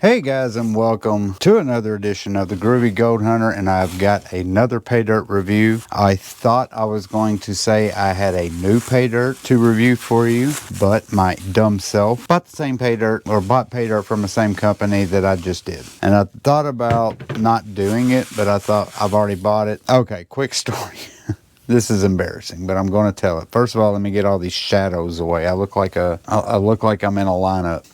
Hey guys, and welcome to another edition of the Groovy Gold Hunter, and I've got another pay dirt review. I thought I was going to say I had a new pay dirt to review for you, but my dumb self bought the same pay dirt, or bought pay dirt from the same company that I just did. And I thought about not doing it, but I thought I've already bought it. Okay, quick story. This is embarrassing, but I'm going to tell it. First of all, let me get all these shadows away. I look like I'm in a lineup.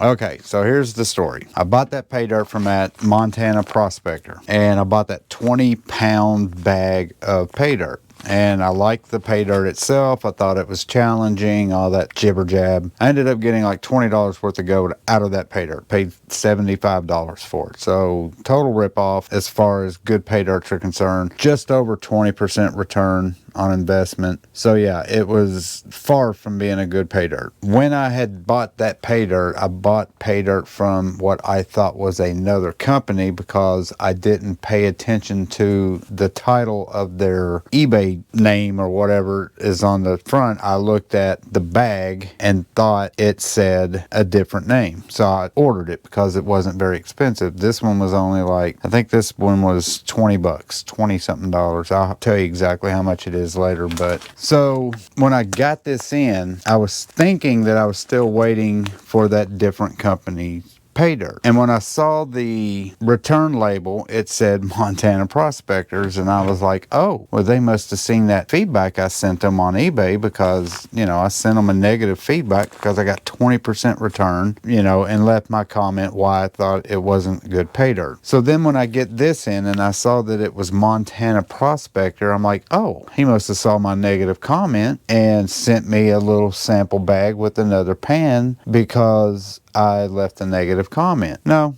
Okay, so here's the story. I bought that pay dirt from that Montana Prospector, and I bought that 20-pound bag of pay dirt. And I liked the pay dirt itself. I thought it was challenging, all that jibber jab. I ended up getting like $20 worth of gold out of that pay dirt. Paid $75 for it. So total ripoff as far as good pay dirts are concerned. Just over 20% return on investment. So yeah, it was far from being a good pay dirt. When I had bought that pay dirt, I bought pay dirt from what I thought was another company because I didn't pay attention to the title of their eBay name or whatever is on the front. I looked at the bag and thought it said a different name. So I ordered it because it wasn't very expensive. This one was only like, I think this one was 20 bucks, 20 something dollars. I'll tell you exactly how much it is later. But so when I got this in, I was thinking that I was still waiting for that different company pay dirt. And when I saw the return label, it said Montana Prospectors, and I was like, oh, well, they must have seen that feedback I sent them on eBay because, I sent them a negative feedback because I got 20% return, and left my comment why I thought it wasn't good pay dirt. So then when I get this in and I saw that it was Montana Prospector, I'm like, oh, he must have saw my negative comment and sent me a little sample bag with another pan because I left a negative comment. No,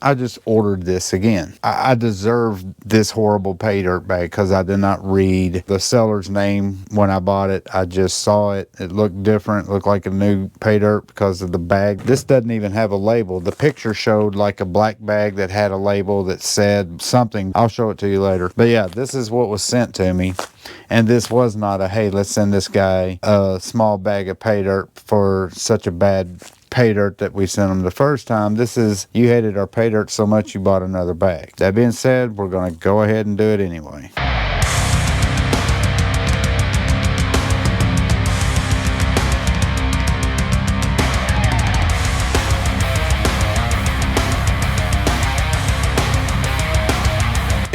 I just ordered this again. I deserved this horrible pay dirt bag because I did not read the seller's name when I bought it. I just saw it. It looked different, looked like a new pay dirt because of the bag. This doesn't even have a label. The picture showed like a black bag that had a label that said something. I'll show it to you later. But yeah, this is what was sent to me. And this was not a, hey, let's send this guy a small bag of pay dirt for such a bad pay dirt that we sent him the first time. This is, you hated our pay dirt so much you bought another bag. That being said, we're going to go ahead and do it anyway.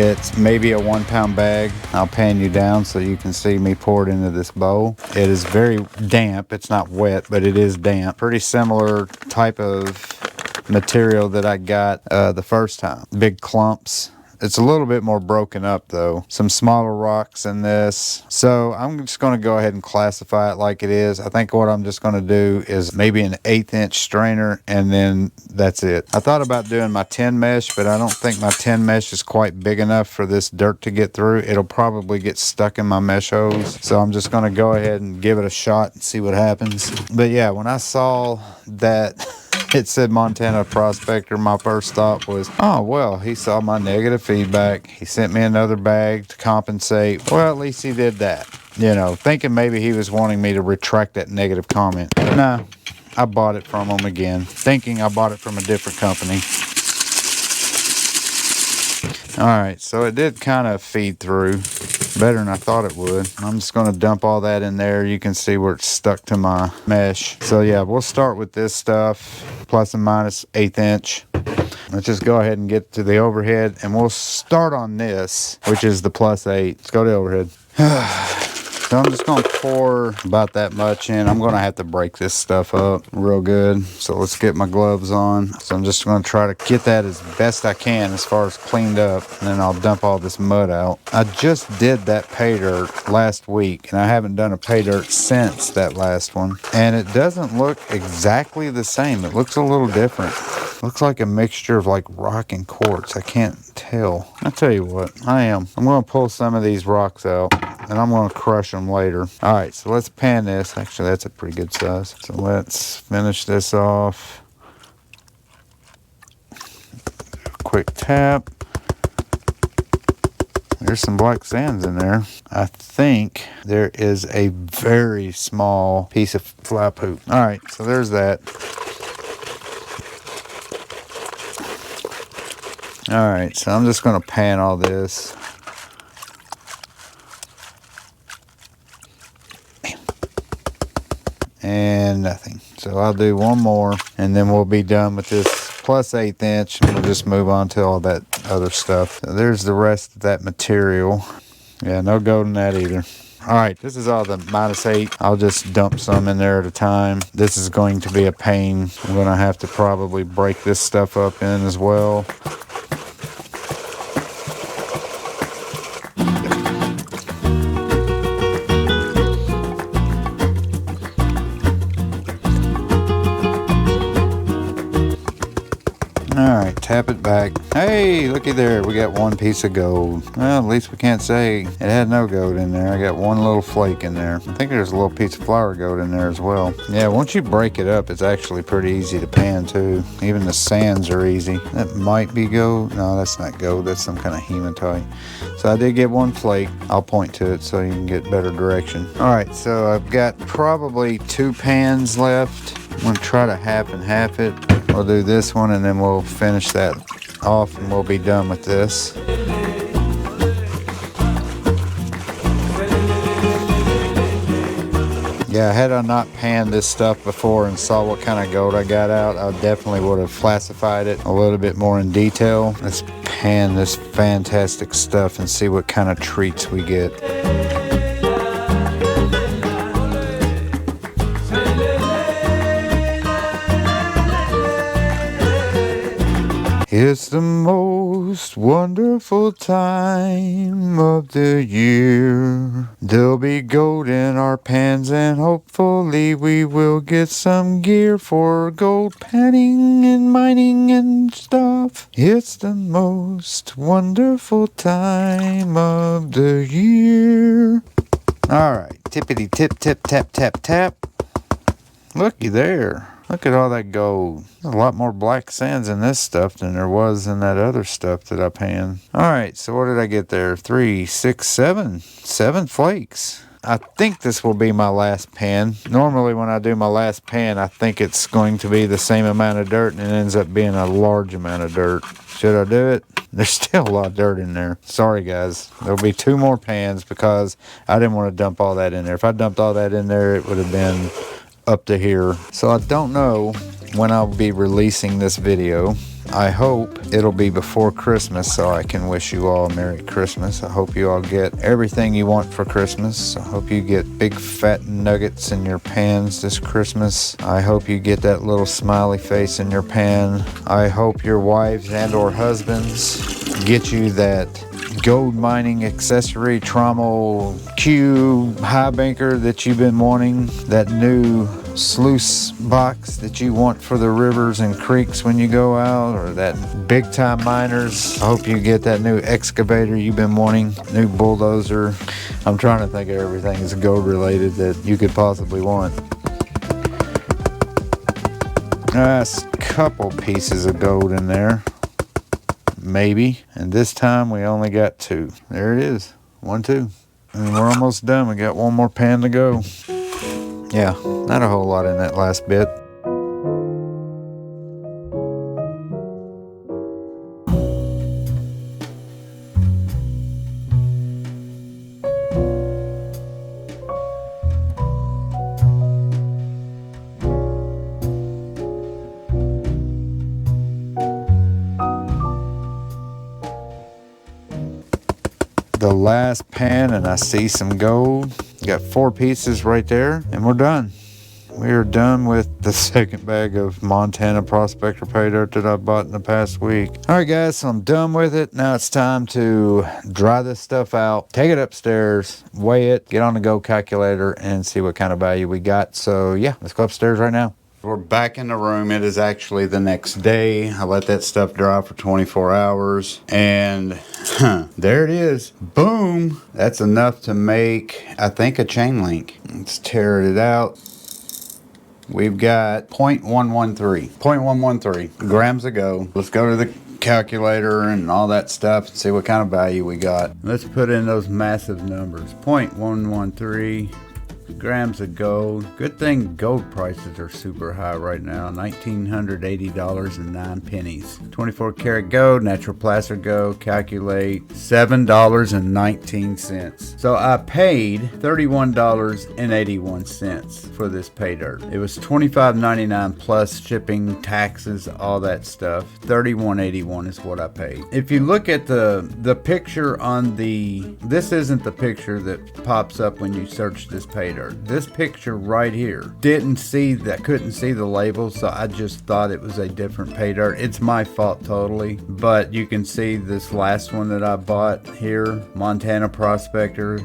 It's maybe a 1 pound bag. I'll pan you down so you can see me pour it into this bowl. It is very damp. It's not wet, but it is damp. Pretty similar type of material that I got the first time. Big clumps. It's a little bit more broken up though. Some smaller rocks in this. So I'm just going to go ahead and classify it like it is. I think what I'm just going to do is maybe an 1/8 inch strainer, and then that's it. I thought about doing my 10 mesh, but I don't think my 10 mesh is quite big enough for this dirt to get through. It'll probably get stuck in my mesh hose. So I'm just going to go ahead and give it a shot and see what happens. But yeah, when I saw that it said Montana Prospector, my first thought was, oh, well, he saw my negative feedback. He sent me another bag to compensate. Well, at least he did that. Thinking maybe he was wanting me to retract that negative comment. Nah, I bought it from him again, thinking I bought it from a different company. All right, so it did kind of feed through better than I thought it would. I'm just going to dump all that in there. You can see where it's stuck to my mesh. So yeah, we'll start with this stuff, plus and minus 1/8 inch. Let's just go ahead and get to the overhead, and we'll start on this, which is the +8. Let's go to the overhead. So I'm just going to pour about that much in. I'm going to have to break this stuff up real good. So let's get my gloves on. So I'm just going to try to get that as best I can as far as cleaned up. And then I'll dump all this mud out. I just did that pay dirt last week, and I haven't done a pay dirt since that last one. And it doesn't look exactly the same. It looks a little different. Looks like a mixture of like rock and quartz. I can't tell. I'll tell you what, I'm going to pull some of these rocks out, and I'm going to crush them later. All right, so let's pan this. Actually, that's a pretty good size. So let's finish this off. Quick tap. There's some black sands in there. I think there is a very small piece of fly poop. All right, so there's that. All right, so I'm just going to pan all this. And nothing. So I'll do one more and then we'll be done with this plus 1/8 inch, and we'll just move on to all that other stuff. So there's the rest of that material. Yeah, no gold in that either. All right, this is all the -8. I'll just dump some in there at a time. This is going to be a pain. I'm going to have to probably break this stuff up in as well. Alright, tap it back. Hey, looky there, we got one piece of gold. Well, at least we can't say it had no gold in there. I got one little flake in there. I think there's a little piece of flour gold in there as well. Yeah, once you break it up, it's actually pretty easy to pan too. Even the sands are easy. That might be gold. No, that's not gold. That's some kind of hematite. So I did get one flake. I'll point to it so you can get better direction. Alright, so I've got probably 2 pans left. I'm going to try to half and half it. We'll do this one and then we'll finish that off and we'll be done with this. Yeah, had I not panned this stuff before and saw what kind of gold I got out, I definitely would have classified it a little bit more in detail. Let's pan this fantastic stuff and see what kind of treats we get. It's the most wonderful time of the year. There'll be gold in our pans and hopefully we will get some gear for gold panning and mining and stuff. It's the most wonderful time of the year. Alright, tippity tip tip tap tap tap. Looky there. Look at all that gold. There's a lot more black sands in this stuff than there was in that other stuff that I panned. Alright, so what did I get there? 3, 6, 7. 7 flakes. I think this will be my last pan. Normally when I do my last pan, I think it's going to be the same amount of dirt and it ends up being a large amount of dirt. Should I do it? There's still a lot of dirt in there. Sorry guys. There'll be 2 more pans because I didn't want to dump all that in there. If I dumped all that in there, it would have been up to here. So I don't know when I'll be releasing this video. I hope it'll be before Christmas so I can wish you all a Merry Christmas. I hope you all get everything you want for Christmas. I hope you get big fat nuggets in your pans this Christmas. I hope you get that little smiley face in your pan. I hope your wives and or husbands get you that gold mining accessory trommel Q high banker that you've been wanting, that new sluice box that you want for the rivers and creeks when you go out, or that big time miners. I hope you get that new excavator you've been wanting, new bulldozer. I'm trying to think of everything that's gold related that you could possibly want. That's a couple pieces of gold in there. Maybe. And this time we only got 2. There it is. 1, 2. And we're almost done. We got one more pan to go. Yeah, not a whole lot in that last bit. The last pan and I see some gold. Got 4 pieces right there and we're done. We are done with the second bag of Montana Prospector pay dirt that I bought in the past week. Alright guys, so I'm done with it. Now it's time to dry this stuff out, take it upstairs, weigh it, get on the gold calculator and see what kind of value we got. So yeah, let's go upstairs right now. We're back in the room. It is actually the next day. I let that stuff dry for 24 hours and there it is. Boom. That's enough to make, I think, a chain link. Let's tear it out. We've got 0.113 grams of gold. Let's go to the calculator and all that stuff and see what kind of value we got. Let's put in those massive numbers. 0.113 grams of gold. Good thing gold prices are super high right now. $1,980.09. 24 karat gold, natural placer gold. Calculate $7.19. So I paid $31.81 for this pay dirt. It was $25.99 plus shipping, taxes, all that stuff. $31.81 is what I paid. If you look at the picture on this isn't the picture that pops up when you search this pay dirt. This picture right here couldn't see the label, so I just thought it was a different pay dirt. It's my fault totally, but you can see this last one that I bought here, Montana Prospector.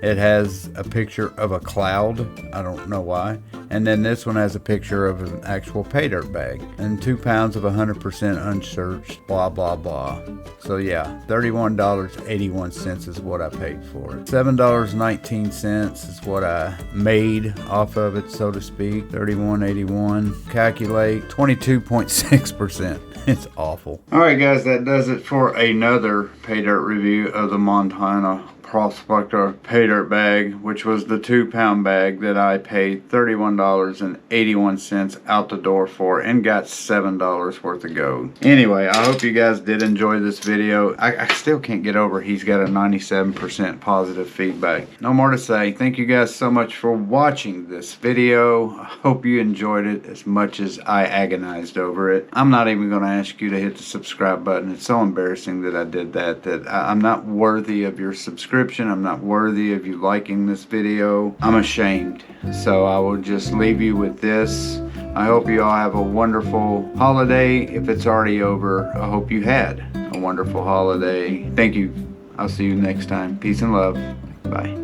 It has a picture of a cloud. I don't know why. And then this one has a picture of an actual pay dirt bag. And 2 pounds of 100% unsearched, blah, blah, blah. So yeah, $31.81 is what I paid for it. $7.19 is what I made off of it, so to speak. $31.81. Calculate 22.6%. It's awful. All right, guys, that does it for another pay dirt review of the Montana Prospector pay dirt bag, which was the 2 pound bag that I paid $31.81 out the door for and got $7 worth of gold. Anyway, I hope you guys did enjoy this video. I still can't get over he's got a 97% positive feedback. No more to say. Thank you guys so much for watching this video. I hope you enjoyed it as much as I agonized over it. I'm not even going to ask you to hit the subscribe button. It's so embarrassing that I did that I'm not worthy of your subscription. I'm not worthy of you liking this video. I'm ashamed. So I will just leave you with this. I hope you all have a wonderful holiday. If it's already over, I hope you had a wonderful holiday. Thank you. I'll see you next time. Peace and love. Bye.